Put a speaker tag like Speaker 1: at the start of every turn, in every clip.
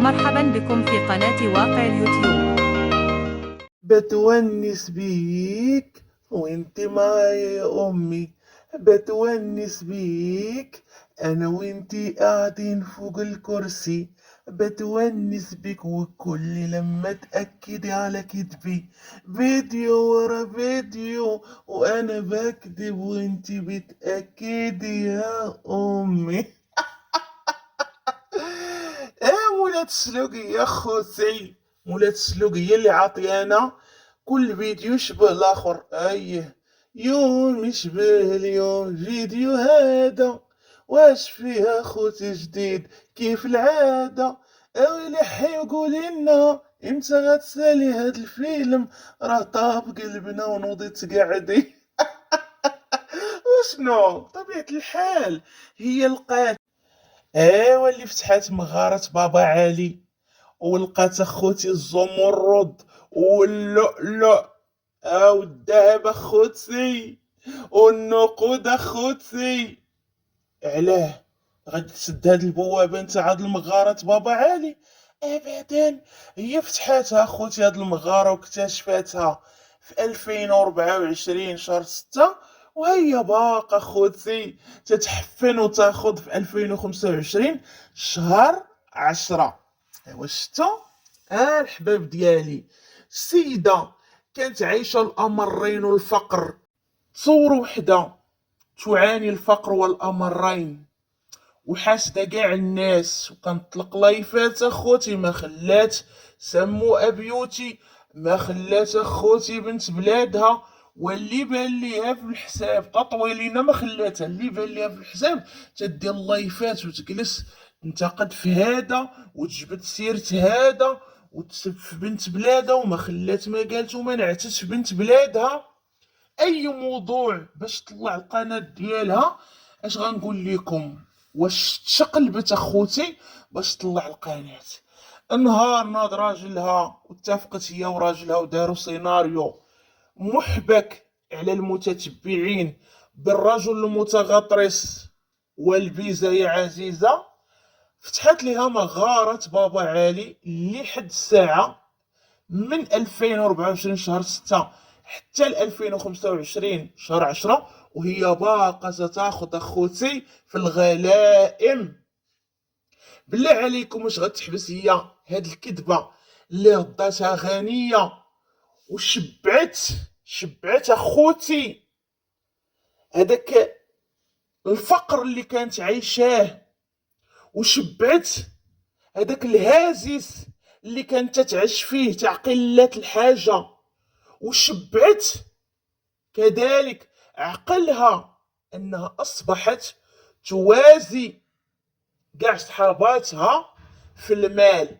Speaker 1: مرحبا بكم في قناة واقع اليوتيوب.
Speaker 2: بتونس بيك وانت معايا يا امي، بتونس بيك انا وانتي قاعدين فوق الكرسي، بتونس بيك وكل لما تأكدي على كدبي فيديو ورا فيديو وانا بكذب وانتي بتأكدي يا امي. مولات السلوقي يا خوتي، مولات السلوقي هي اللي عاطيانا كل فيديو شبه الاخر. ايه يوم يشبه اليوم فيديو هذا، واش فيها خوتي جديد كيف العادة؟ اويلي حي وقولي لنا امتى غتسالي هاد الفيلم، راه طاب قلبنا ونوضي تقعدي. وشنو بطبيعة الحال هي لقات ايوا اللي فتحات مغارة بابا علي ولقات اخوتي الزمرد واللؤلؤ او الذهب اخوتي والنقود اخوتي. علاه غادي تسد هاد البوابه نتاع هاد المغارة بابا علي؟ ابدا، هي فتحاتها اخوتي هاد المغارة واكتشفاتها في 2024 شهر 6، وهي باقا خوتي تتحفن وتاخد في 2025 شهر 10. ايوا شتو الحباب ديالي، السيدة كانت عايشة الأمرين والفقر. تصور وحدة تعاني الفقر والأمرين وحاسدة كاع الناس، وكنطلق لايفات اخوتي ما خلات سمو ابيوتي، ما خلات اخوتي بنت بلادها، واللي بان ليها في الحساب تطويلينا ما خلاتها، اللي بان ليها في الحساب تدير لايفات وتجلس تنتقد في هذا وتجبد سيرة هذا وتسب في بنت بلادها، وما خلات ما قالت وما نعتش في بنت بلادها. اي موضوع باش تطلع القناة ديالها، اش غنقول لكم، واش تشقلبت اخوتي باش تطلع القناة. نهار ناض راجلها واتفقت هي وراجلها وداروا سيناريو محبك على المتتبعين بالرجل المتغطرس والفيزا يا عزيزة. فتحت لها مغارة بابا علي اللي حد الساعة من 2024 شهر 6 حتى ل 2025 شهر 10، وهي باقا تاخذ اخوتي في الغلائم. بالله عليكم واش غتحبس هي هاد الكذبه اللي رداتها غنيه وشبعت اخوتي هذاك الفقر اللي كانت عايشاه، وشبعت هذاك الهازيس اللي كانت تتعش فيه تاع قله الحاجه، وشبعت كذلك عقلها انها اصبحت توازي كاع صحاباتها في المال.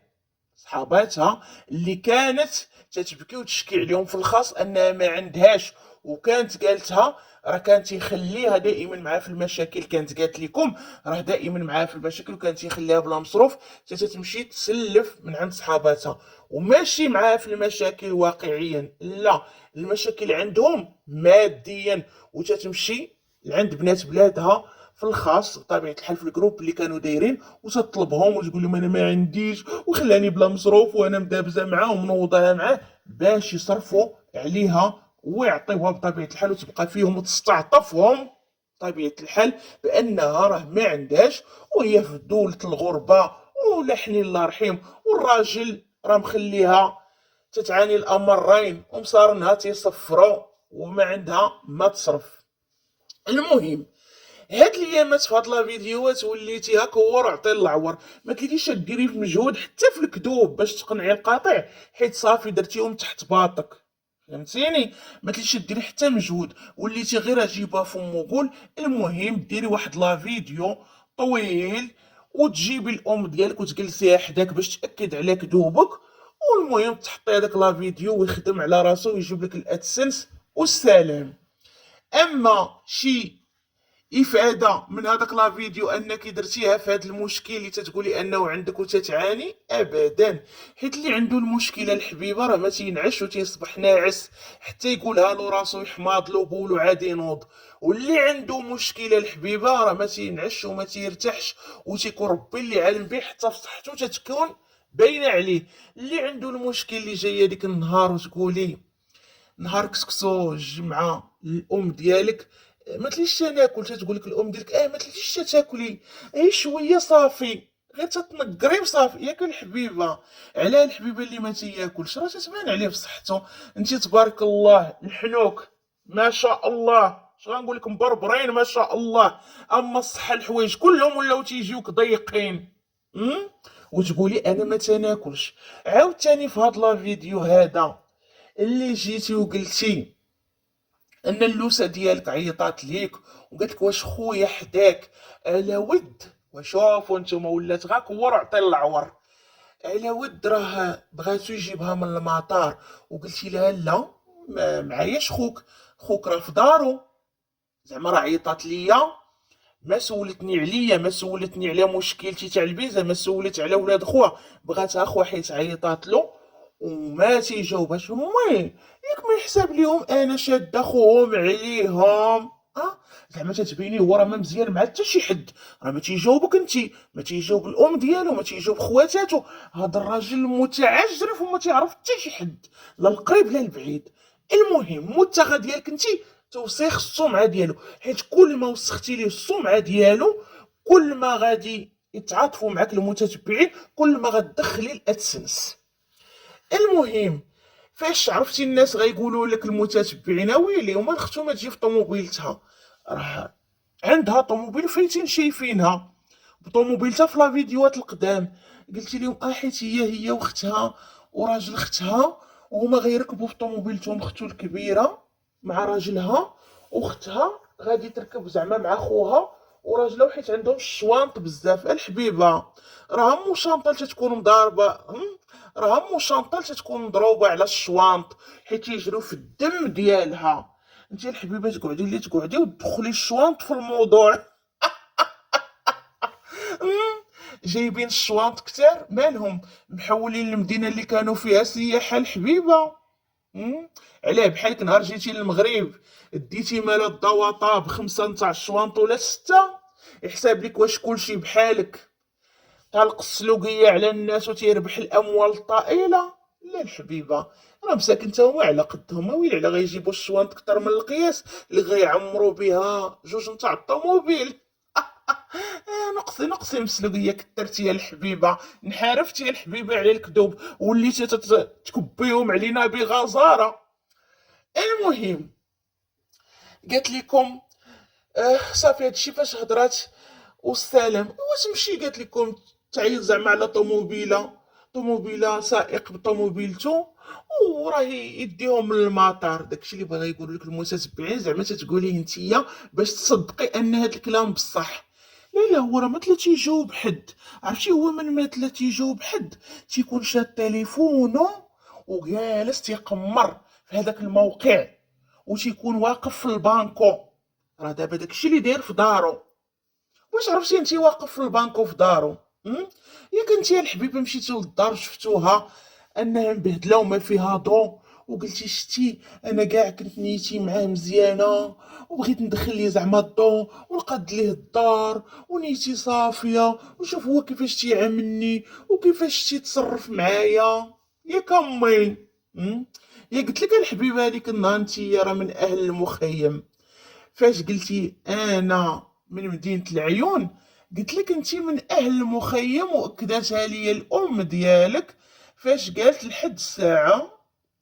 Speaker 2: صحاباتها اللي كانت تتبكي وتشكي عليهم في الخاص انها ما عندهاش، وكانت قالتها راه كانت يخليها دائما معاه في المشاكل، كانت قالت لكم راه دائما معاه في المشاكل وكانت يخليها بلا مصروف تمشي تسلف من عند صحاباتها، وماشي معاه في المشاكل واقعيا، لا المشاكل عندهم ماديا، وتتمشي لعند بنات بلادها في الخاص بطبيعه الحال في الجروب اللي كانوا دايرين وتطلبهم وتقول لهم انا ما عنديش وخلاني بلا مصروف وانا مدابزه معاه ومنوضاها معاه باش يصرفوا عليها ويعطيوها بطبيعه الحال، وتبقى فيهم وتستعطفهم بطبيعه الحال بانها راه ما عندهاش وهي في دوله الغربه ولا حنين الله رحيم، والراجل راه مخليها تتعاني الامرين ومصارنها تيصفروا وما عندها ما تصرف. المهم هاد الايامات في هاد لا فيديوهات وليتي هاك هو عطي العور، ما كاينش ديري في مجهود حتى في الكذوب باش تقنعي القاطع، حيت صافي درتيهم تحت باطك، فهمتيني؟ ما تليش ديري حتى مجهود، وليتي غير اجيبها فم وقول. المهم ديري واحد لا فيديو طويل وتجيبي الام ديالك وتجلسيها حداك باش تاكد على كذوبك، والمهم تحطي هذاك لا فيديو ويخدم على راسو ويجيب لك الادسنس والسلام. اما شي افاده من هذاك لا فيديو انك درتيها في هذا المشكل اللي تتقولي انه عندك وتتعاني، ابدا، حيت اللي عنده المشكله الحبيبه راه ما تينعش وتيصبح ناعس حتى يقولها له راسو يحماض له بولو عادي ينوض، واللي عنده مشكله الحبيبه راه ما تينعش وما تيرتاحش وتيكون ربي اللي عالم به حتى في صحته تتكون باينه عليه. اللي عنده المشكل اللي جايه ديك النهار وتقولي نهار كسكسو الجمعه الام ديالك ما تليش ناكل، تتقول لك الام ديالك ما تليش تاكلي، غير شويه صافي، غير تتنقري وصافي ياك الحبيبه. علاه الحبيبه اللي ما تياكلش راه تتبان عليه بصحته. انت تبارك الله الحنوك ما شاء الله، اش غنقول لك، مبربرين ما شاء الله. اما الصحه الحوايج كلهم ولاو تيجيوك ضيقين. وتقولي انا ما تناكلش. عاوتاني في هاد لا فيديو هذا اللي جيتي وقلتي ان اللوسه ديالك عيطات ليك وقالت لك واش خويا حداك على ود، وشوفوا نتوما ولات غا كور عطي العور، على ود راه بغاتو يجيبها من المطار، وقلتي لها لا ما معاياش خوك، خوك راه في دارو. زعما راه عيطات ليا، ما سولتني عليا، ما سولتني على مشكلتي تاع الفيزا، ما سولت على ولاد خوها، بغاتها خوها حيت عيطات له وما تيجاوبهاش. وين ياك ما يحسب ليهم انا شاده خوهم عليهم؟ زعما تتبيني هو راه ما مزيان مع حتى شي حد، راه ما تيجاوبك انت، ما تيجاوب الام ديالو، ما تيجاوب خواتاتو. هذا الراجل متعجرف وما تيعرف حتى شي حد، لا القريب لا البعيد. المهم المتغه ديالك انت توسيخ السمعه ديالو، حيت كل ما وسختي ليه السمعه ديالو كل ما غادي يتعاطفوا معك المتتبعين، كل ما غتدخلي الادسنس. المهم فاش عرفتي الناس غيقولوا لك المتتبعين ويلي وما اختو ما تجي في طوموبيلتها، راه عندها طوموبيل فايتين شايفينها بطوموبيلتها في لا فيديوهات القدام. قلتي لهم حيت هي واختها وراجل اختها وهما غيركبوا في طوموبيلتهم، اختو الكبيره مع راجلها، واختها غادي تركب زعما مع خوها وراجلها، حيت عندهم الشوانط بزاف. الحبيبه راه مو شانطه تتكون مضاربه، راه مو شانطه تتكون مضروبه على الشوانط حيت يجرو في الدم ديالها. انت الحبيبه تقعدي وتدخلي الشوانط في الموضوع. جايبين الشوانط كتار مالهم، محولين المدينه اللي كانوا فيها سياحه الحبيبه. علاه بحالك نهار جيتي للمغرب ديتي مال الضواطه بخمسه نتاع الشوانط ولا سته، يحسب لك واش كلشي بحالك طالق السلوقيه على الناس وتيربح الاموال الطائله؟ لا الحبيبه راه مساكن تا هما على قدهم، ويلي على غيجيبوا الشوانط كتر من القياس اللي غيعمروا بها جوج نتاع الطوموبيل. نقصي مسلوقيه كثرتي يا الحبيبه، انحرفتي يا الحبيبه على الكذوب، وليتي تكبيهم علينا بغزاره. المهم قالت لكم صافي هادشي فاش هضرات والسلام وتمشي، قالت لكم تعيط زعما على طوموبيله سائق بطوموبيلتو وراه يديهم للمطار. داكشي اللي باغي يقول لك المتتبعين، زعما تتقوليه نتيا باش تصدقي ان هاد الكلام بصح. لا هو راه ما تلا تيجاوب حد، عرفتي هو من ما تلا تيجاوب حد تيكون شاد تليفونو وجالس تيقمر في هذاك الموقع وتيكون واقف في البانكو. راه دابا داكشي اللي داير في دارو. واش عرفتي انت واقف في البانكو في دارو؟ ياك انت يا الحبيبه مشيتي للدار شفتوها انها مبهدله وما فيها ضو وقلتي شتي انا كاع كنت نيتي معاه مزيانه وبغيت ندخل ليه زعما الضو ونقاد ليه الدار ونيتي صافيه وشوف هو كيفاش تيعاملني وكيفاش تيتصرف معايا. ياك امي يا قلت لك الحبيبه هذيك النهار انت راه من اهل المخيم، فاش قلتي انا من مدينه العيون قلت لك انت من اهل المخيم، واكدتها لي الام ديالك فاش قالت لحد الساعه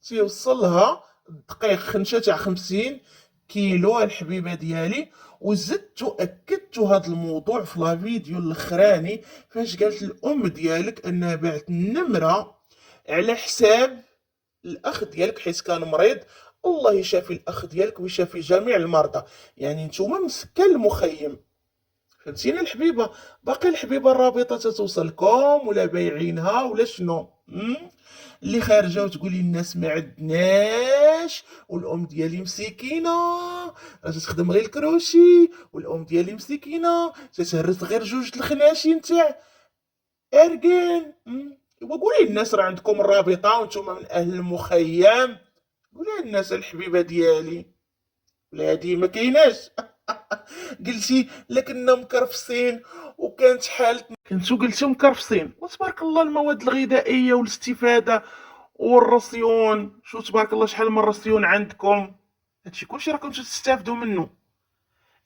Speaker 2: تيوصلها الدقيق خنشه تاع 50 كيلو الحبيبه ديالي. وزدت اكدت هذا الموضوع في لا فيديو الاخراني فاش قالت الام ديالك انها باعت النمره على حساب الاخ ديالك حيت كان مريض. الله يشافي الاخ ديالك ويشافي جميع المرضى. يعني نتوما مسكن المخيم، فهمتيني الحبيبه؟ باقي الحبيبه الرابطه تتوصلكم ولا بايعينها ولا شنو؟ اللي خارجه وتقولي الناس ما عندناش والام ديالي مسكينه راه تخدم غير الكروشي والام ديالي مسكينه تتهرس غير جوج الخناشي نتاع اركان. وقولي الناس راه عندكم الرابطه وانتم من اهل المخيم، قولي الناس الحبيبه ديالي. ولا هادي ما كايناش. قلتي لكننا مكرفسين وكانت حالتنا كنتو قلتو مكرفسين، وتبارك الله المواد الغذائيه والاستفاده والراسيون، شو تبارك الله شحال من راسيون عندكم، هادشي كلشي راكم تستافدوا منه.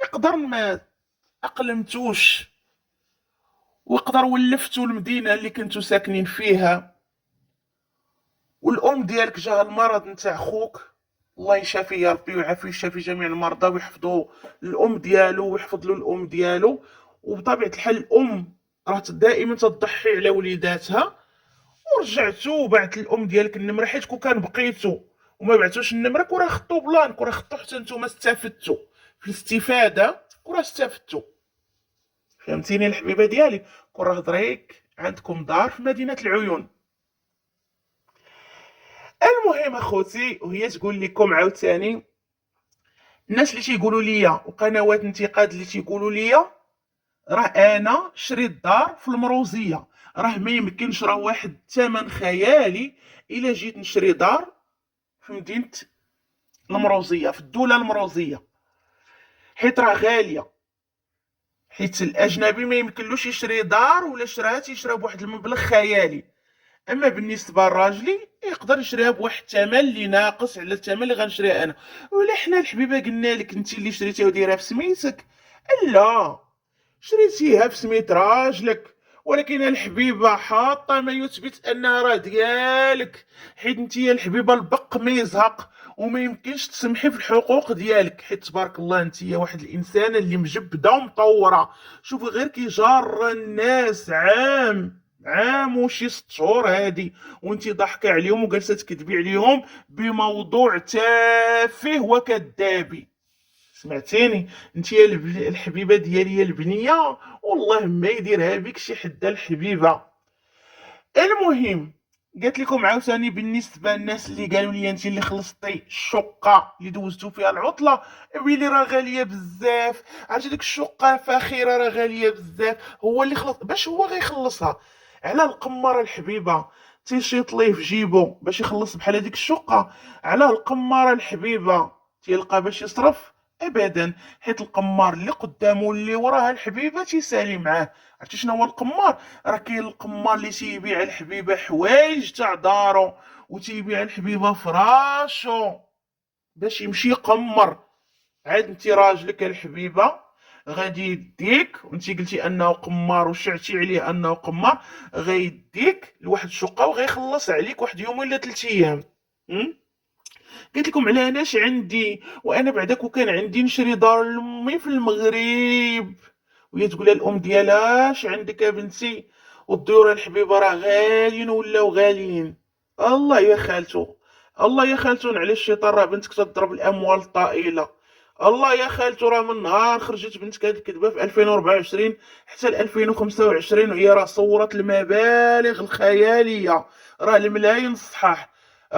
Speaker 2: يقدر ما اقلمتوش ويقدر ولفتوا المدينه اللي كنتو ساكنين فيها، والام ديالك جاه المرض نتاع خوك، الله يشافيه يا ربي ويعافيه ويشافي جميع المرضى ويحفظوا الام ديالو ويحفظ له الام ديالو. وبطبيعه الحال الام راه دائما تضحي على وليداتها، ورجعتو وبعت الام ديالك النمره، حيت كون كان بقيتو وما بعتوش النمره كون راه خطو بلان، كون راه خطو حتى نتوما استفدتو في الاستفاده، كون راه استفدتو. فهمتيني الحبيبه ديالي؟ كون راه دريك عندكم دار في مدينه العيون. المهم اخوتي، وهي تقول لكم عاوتاني الناس اللي تيقولوا ليا وقنوات انتقاد اللي تيقولوا ليا راه انا شريت دار في المروزيه، راه ما يمكنش، راه واحد الثمن خيالي الا جيت نشري دار في مدينه المروزيه في الدوله المروزيه، حيت راه غاليه، حيت الاجنبي ما يمكنلوش يشري دار، ولا شراها تيشريها بواحد المبلغ خيالي. اما بالنسبه لراجلي يقدر يشريها بواحد الثمن اللي ناقص على الثمن اللي غنشريها انا. ولا حنا الحبيبه قلنا لك انت اللي شريتيها وديرها في سميتك، لا شريتيها في سميت راجلك، ولكن الحبيبه حاطه ما يثبت انها راه ديالك، حيت انت يا الحبيبه البق ما يزهق وما يمكنش تسمحي في الحقوق ديالك، حيت تبارك الله انت يا واحد الانسانه اللي مجبده ومطوره. شوفي غير كي جار الناس عام وشي 6 شهور هادي وانت ضحكه عليهم وجالسه تكذبي عليهم بموضوع تافه وكذابي. سمعتيني؟ انت يا الحبيبه ديالي يا البنيه، والله ما يديرها بك شي حده الحبيبه. المهم قالت لكم عاوتاني بالنسبه للناس اللي قالوا لي انت اللي خلصتي الشقه اللي دوزتو فيها العطله، ويلي راه غاليه بزاف، عرفتي ديك الشقه فاخره راه غاليه بزاف، هو اللي خلص باش هو غيخلصها على القماره الحبيبه، تيشيط ليه في جيبو باش يخلص بحال هذيك الشقه، على القماره الحبيبه تيلقى باش يصرف ابدا، حيت القمار اللي قدامه واللي وراها الحبيبه تيسالي معاه. عرفتي شنو هو القمار؟ راه كاين القمار اللي تيبيع الحبيبه حوايج تاع دارو، وتيبيع الحبيبه فراشو باش يمشي يقمر. عاد انت راجلك الحبيبه غادي يديك، وانت قلتي انه قمار وشعتي عليه انه قمار، غيديك لواحد الشقه وغيخلص عليك واحد يوم ولا 3 ايام. قلت لكم على اناش عندي، وانا بعداك وكان عندي نشري دار لامي في المغرب، وهي تقول لها الام ديالها اش عندك يا بنتي، والديور الحبيبه راه غاليين ولاو غاليين. الله يا خالتو، الله يا خالتو على الشيطان، راه بنتك تضرب الاموال الطائله. الله يا خالتو، راه من نهار خرجت بنتك هاد الكذبه في 2024 حتى ل 2025 وهي راه صورت المبالغ الخياليه، راه الملايين الصحاح.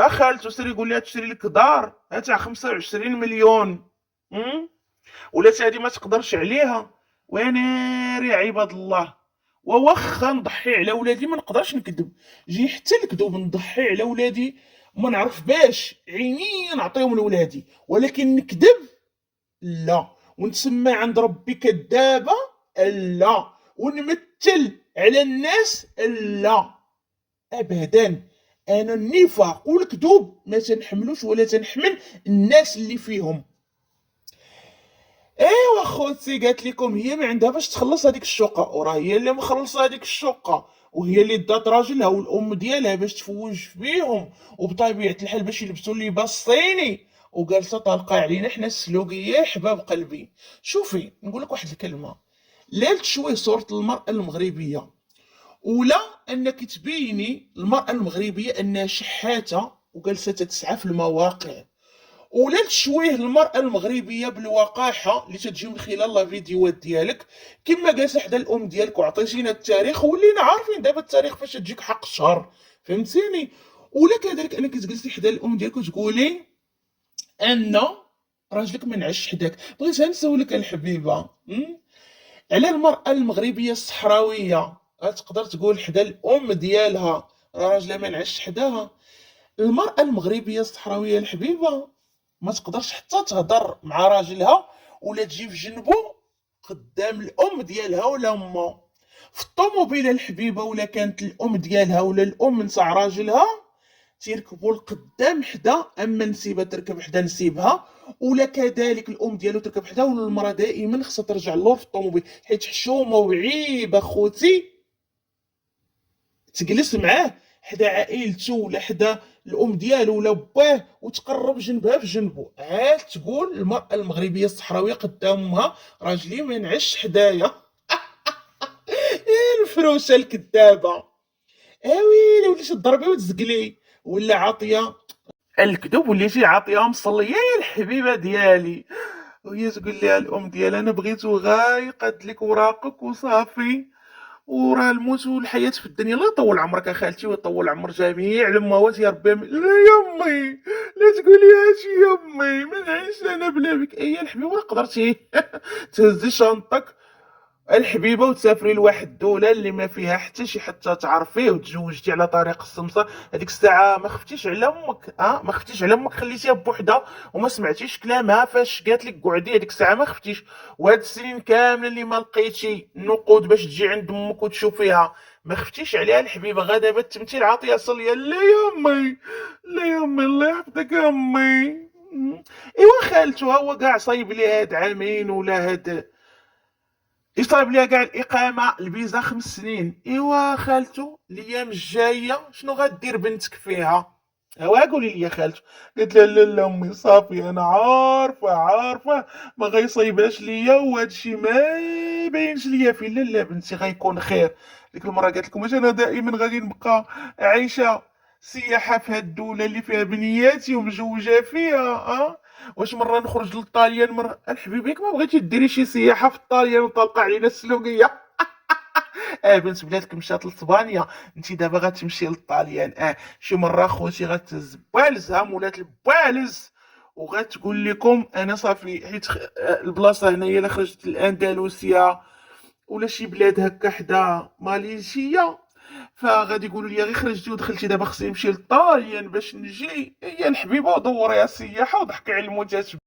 Speaker 2: خالتو سيري قول لها تشري لك دار تاع 25 مليون، ولا هادي ما تقدرش عليها. وناري يا عباد الله، وواخا نضحي على ولادي ما نقدرش نكذب، جي حتى الكذوب نضحي على ولادي ما نعرف باش عيني نعطيهم لولادي، ولكن نكذب لا، ونتسمى عند ربي كذابه لا، ونمثل على الناس لا، ابدا. انا النفاق والكذوب ما تنحملوش ولا تنحمل الناس اللي فيهم. ايوا خوتي، قالت لكم هي ما عندها باش تخلص هذيك الشقه، وراه هي اللي مخلصه هذيك الشقه، وهي اللي دات راجلها والام ديالها باش تفوج بيهم، وبطبيعه الحال باش يلبسوا اللباس الصيني، وجالسه طالقه علينا حنا السلوكيه حباب قلبي. شوفي نقول لك واحد الكلمه، لا تشويه صوره المراه المغربيه، ولا انك تبيني المراه المغربيه انها شحاته وجالسه تسعى في المواقع، ولا تشويه المرأة المغربية بالوقاحة اللي تجي من خلال الفيديوهات ديالك، كما جالسة حدا الأم ديالك وعطيتينا التاريخ ولينا عارفين دابا التاريخ فاش تجيك حق الشهر. فهمتيني؟ ولا كذلك انك تجلسي حدا الأم ديالك وتقولي أن راجلك ما نعش حداك. بغيت نسولك الحبيبة، على المرأة المغربية الصحراوية تقدر تقول حدا الأم ديالها راجلها ما نعش حداها؟ المرأة المغربية الصحراوية الحبيبة ما تقدرش حتى تهضر مع راجلها ولا تجي في جنبو قدام الام ديالها ولا امها في الطوموبيله الحبيبه، ولا كانت الام ديالها ولا الام نتاع راجلها تيركبوا القدام حدا، اما نسيبها تركب حدا نسيبها، ولا كذلك الام ديالو تركب حدا، ولا المراه دائما خصها ترجع اللور في الطوموبيل، حيت حشومه وعيب اخوتي تجلس معاه حدا عائلته ولا حدا الام ديالو ولا باه وتقرب جنبها في جنبه، عاد تقول المراه المغربيه الصحراويه قدام امها راجلي ما ينعش حدايا. الفروشه الكذابه، ويلي وليتي تضربي وتزقلي، ولا عاطيه الكذوب وليتي عاطيها مصليه يا الحبيبه ديالي، وهي تقول لها الام ديالها انا بغيتو غير يقاد لك وراقك وصافي، وراه الموت والحياه في الدنيا. الله يطول عمرك اخالتي ويطول عمر جميع الامهات يا ربي. لا يا امي لا تقولي هادشي يا امي، ما نعيش انا بلا بك. اي الحبيبه ولا قدرتي تهزي شنطك الحبيبه وتسافري لواحد الدوله اللي ما فيها حتى شي حتى تعرفيه وتزوجتي على طريق السمسار، هذيك الساعه ما خفتيش على امك؟ ما خفتيش على امك؟ خليتيها بوحدها وما سمعتيش كلامها فاش قالت لك قعدي؟ هذيك الساعه ما خفتيش؟ وهاد السنين كامله اللي ما لقيتي نقود باش تجي عند امك وتشوفيها ما خفتيش عليها الحبيبه؟ غا دابا التمثيل عاطيها صليه. لا يا امي لا يا امي الله يحفظك يا امي. ايوا خالته هو كاع صايب لي هاد عامين ولا هاد يصايب ليها كاع الاقامه الفيزا 5 سنين. ايوا خالته الايام الجايه شنو غدير بنتك فيها؟ قولي لي يا خالته. قالت لها لا لا امي صافي انا عارفه ما غيصايبهاش ليا وهذا الشيء ما يبينش ليا فيه. لا لا بنتي غيكون خير. ديك المره قالت لكم واش انا دائما غادي نبقى عايشه سياحه في هاد الدوله اللي فيها بنياتي ومزوجه فيها؟ واش مره نخرج للطاليان مره؟ الحبيبيك ما بغيتي ديري شي سياحه في الطاليان وطلقه علينا السلوقيه؟ بنت بلادك مشات لاسبانيا، انت دابا غتمشي للطاليان. شي مره خوتي غتهز بالزها مولات البالز وغتقول لكم انا صافي حيت البلاصه هنايا الا خرجت الاندلسيه ولا شي بلاد هكا حدا ماليزيا فغادي يقولوا لي غير خرجتي ودخلتي دابا خصني نمشي للطاليان باش نجي. هي الحبيبه ودوريها السياحه وضحكي على الموتات.